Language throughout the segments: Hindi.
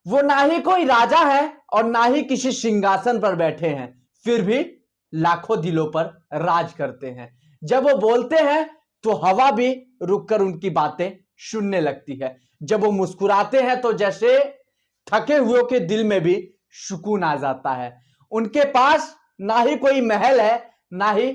वो ना ही कोई राजा है और ना ही किसी सिंहासन पर बैठे हैं, फिर भी लाखों दिलों पर राज करते हैं। जब वो बोलते हैं तो हवा भी रुककर उनकी बातें सुनने लगती है। जब वो मुस्कुराते हैं तो जैसे थके हुए के दिल में भी सुकून आ जाता है। उनके पास ना ही कोई महल है, ना ही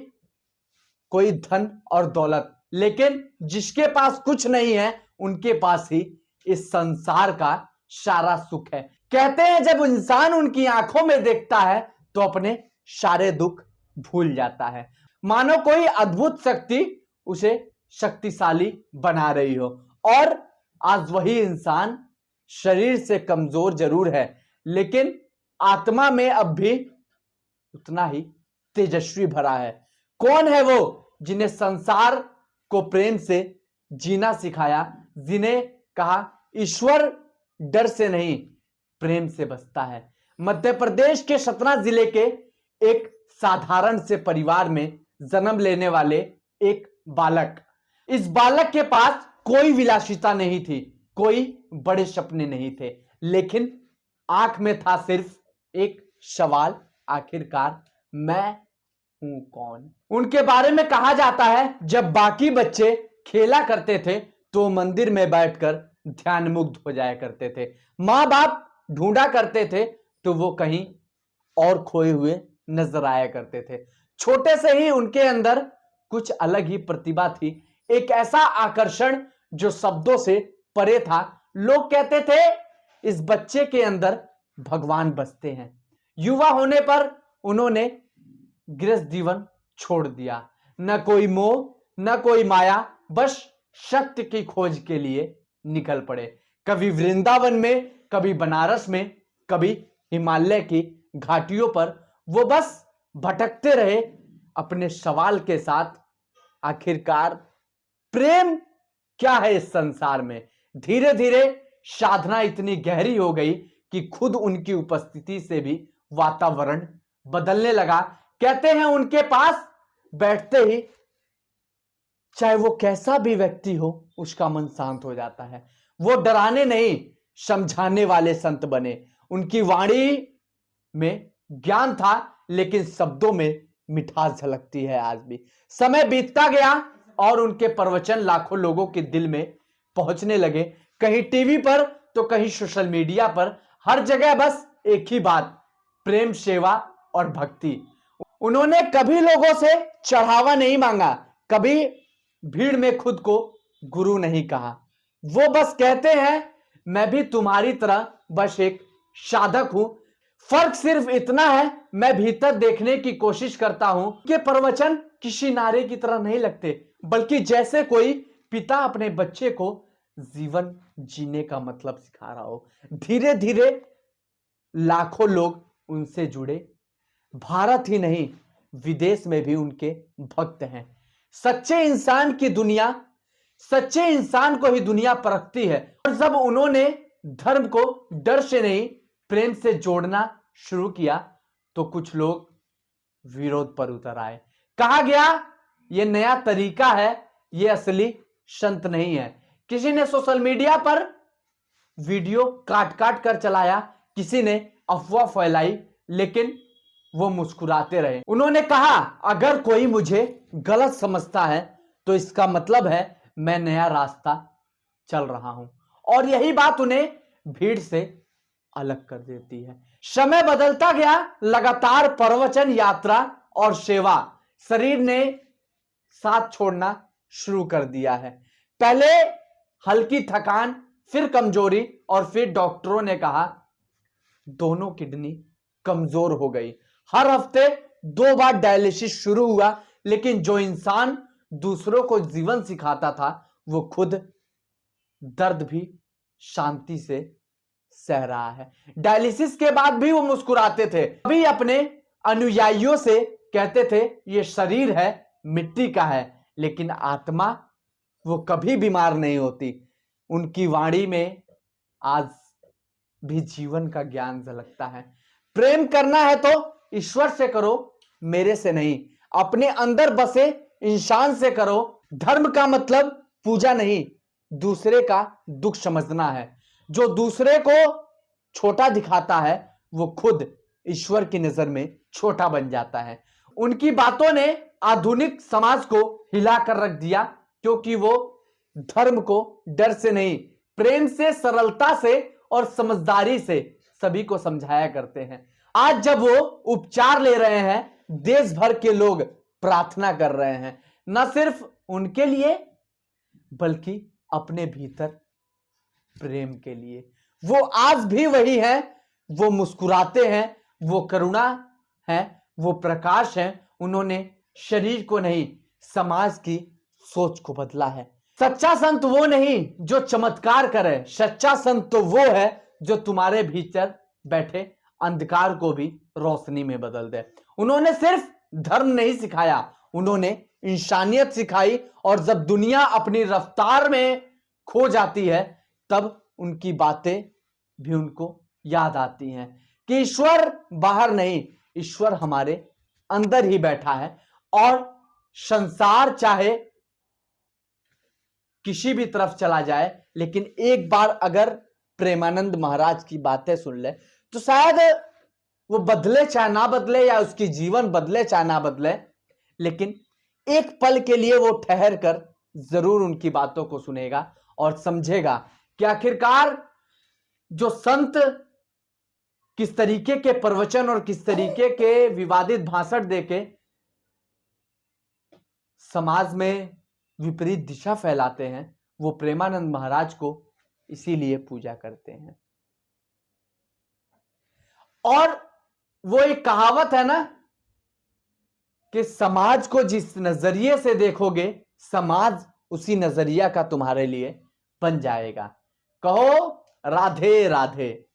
कोई धन और दौलत, लेकिन जिसके पास कुछ नहीं है उनके पास ही इस संसार का सारा सुख है। कहते हैं जब इंसान उनकी आंखों में देखता है तो अपने सारे दुख भूल जाता है, मानो कोई अद्भुत शक्ति उसे शक्तिशाली बना रही हो। और आज वही इंसान शरीर से कमजोर जरूर है, लेकिन आत्मा में अब भी उतना ही तेजस्वी भरा है। कौन है वो जिन्हें संसार को प्रेम से जीना सिखाया, जिन्हें कहा ईश्वर डर से नहीं प्रेम से बसता है। मध्य प्रदेश के सतना जिले के एक साधारण से परिवार में जन्म लेने वाले एक बालक। इस बालक के पास कोई विलासिता नहीं थी, कोई बड़े सपने नहीं थे, लेकिन आंख में था सिर्फ एक सवाल, आखिरकार मैं हूं कौन। उनके बारे में कहा जाता है जब बाकी बच्चे खेला करते थे तो मंदिर में बैठकर ध्यान मुग्ध हो जाया करते थे। मां बाप ढूंढा करते थे तो वो कहीं और खोए हुए नजर आया करते थे। छोटे से ही उनके अंदर कुछ अलग ही प्रतिभा थी, एक ऐसा आकर्षण जो शब्दों से परे था। लोग कहते थे इस बच्चे के अंदर भगवान बसते हैं। युवा होने पर उन्होंने गृहस्थ जीवन छोड़ दिया, न कोई मोह न कोई माया, बस सत्य की खोज के लिए निकल पड़े। कभी वृंदावन में, कभी बनारस में, कभी हिमालय की घाटियों पर वो बस भटकते रहे अपने सवाल के साथ, आखिरकार प्रेम क्या है इस संसार में। धीरे धीरे साधना इतनी गहरी हो गई कि खुद उनकी उपस्थिति से भी वातावरण बदलने लगा। कहते हैं उनके पास बैठते ही चाहे वो कैसा भी व्यक्ति हो उसका मन शांत हो जाता है। वो डराने नहीं समझाने वाले संत बने। उनकी वाणी में ज्ञान था लेकिन शब्दों में मिठास झलकती है आज भी। समय बीतता गया और उनके प्रवचन लाखों लोगों के दिल में पहुंचने लगे, कहीं टीवी पर तो कहीं सोशल मीडिया पर, हर जगह बस एक ही बात, प्रेम, सेवा और भक्ति। उन्होंने कभी लोगों से चढ़ावा नहीं मांगा, कभी भीड़ में खुद को गुरु नहीं कहा। वो बस कहते हैं मैं भी तुम्हारी तरह बस एक साधक हूं, फर्क सिर्फ इतना है मैं भीतर देखने की कोशिश करता हूं। कि प्रवचन किसी नारे की तरह नहीं लगते, बल्कि जैसे कोई पिता अपने बच्चे को जीवन जीने का मतलब सिखा रहा हो। धीरे धीरे लाखों लोग उनसे जुड़े, भारत ही नहीं विदेश में भी उनके भक्त हैं। सच्चे इंसान की दुनिया, सच्चे इंसान को ही दुनिया परखती है। और जब उन्होंने धर्म को डर से नहीं प्रेम से जोड़ना शुरू किया तो कुछ लोग विरोध पर उतर आए। कहा गया यह नया तरीका है, यह असली संत नहीं है। किसी ने सोशल मीडिया पर वीडियो काट काट कर चलाया, किसी ने अफवाह फैलाई, लेकिन वो मुस्कुराते रहे। उन्होंने कहा अगर कोई मुझे गलत समझता है तो इसका मतलब है मैं नया रास्ता चल रहा हूं। और यही बात उन्हें भीड़ से अलग कर देती है। समय बदलता गया, लगातार प्रवचन, यात्रा और सेवा, शरीर ने साथ छोड़ना शुरू कर दिया है। पहले हल्की थकान, फिर कमजोरी और फिर डॉक्टरों ने कहा दोनों किडनी कमजोर हो गई। हर हफ्ते 2 बार डायलिसिस शुरू हुआ, लेकिन जो इंसान दूसरों को जीवन सिखाता था वो खुद दर्द भी शांति से सह रहा है। डायलिसिस के बाद भी वो मुस्कुराते थे। अभी अपने अनुयायियों से कहते थे ये शरीर है मिट्टी का है, लेकिन आत्मा वो कभी बीमार नहीं होती। उनकी वाणी में आज भी जीवन का ज्ञान झलकता है। प्रेम करना है तो ईश्वर से करो, मेरे से नहीं। अपने अंदर बसे इंसान से करो। धर्म का मतलब पूजा नहीं, दूसरे का दुख समझना है। जो दूसरे को छोटा दिखाता है वो खुद ईश्वर की नजर में छोटा बन जाता है। उनकी बातों ने आधुनिक समाज को हिलाकर रख दिया, क्योंकि वो धर्म को डर से नहीं, प्रेम से, सरलता से और समझदारी से सभी को समझाया करते हैं। आज जब वो उपचार ले रहे हैं, देश भर के लोग प्रार्थना कर रहे हैं, न सिर्फ उनके लिए बल्कि अपने भीतर प्रेम के लिए। वो आज भी वही है, वो मुस्कुराते हैं, वो करुणा है, वो प्रकाश है। उन्होंने शरीर को नहीं, समाज की सोच को बदला है। सच्चा संत वो नहीं जो चमत्कार करे, सच्चा संत तो वो है जो तुम्हारे भीतर बैठे अंधकार को भी रोशनी में बदल दे। उन्होंने सिर्फ धर्म नहीं सिखाया, उन्होंने इंसानियत सिखाई। और जब दुनिया अपनी रफ्तार में खो जाती है, तब उनकी बातें भी उनको याद आती हैं कि ईश्वर बाहर नहीं, ईश्वर हमारे अंदर ही बैठा है। और संसार चाहे किसी भी तरफ चला जाए, लेकिन एक बार अगर प्रेमानंद महाराज की बातें सुन ले तो शायद वो बदले चाहे ना बदले, या उसकी जीवन बदले चाहे ना बदले, लेकिन एक पल के लिए वो ठहर कर जरूर उनकी बातों को सुनेगा और समझेगा कि आखिरकार जो संत किस तरीके के प्रवचन और किस तरीके के विवादित भाषण देके समाज में विपरीत दिशा फैलाते हैं, वो प्रेमानंद महाराज को इसीलिए पूजा करते हैं। और वो एक कहावत है ना कि समाज को जिस नजरिए से देखोगे, समाज उसी नजरिया का तुम्हारे लिए बन जाएगा। कहो राधे राधे।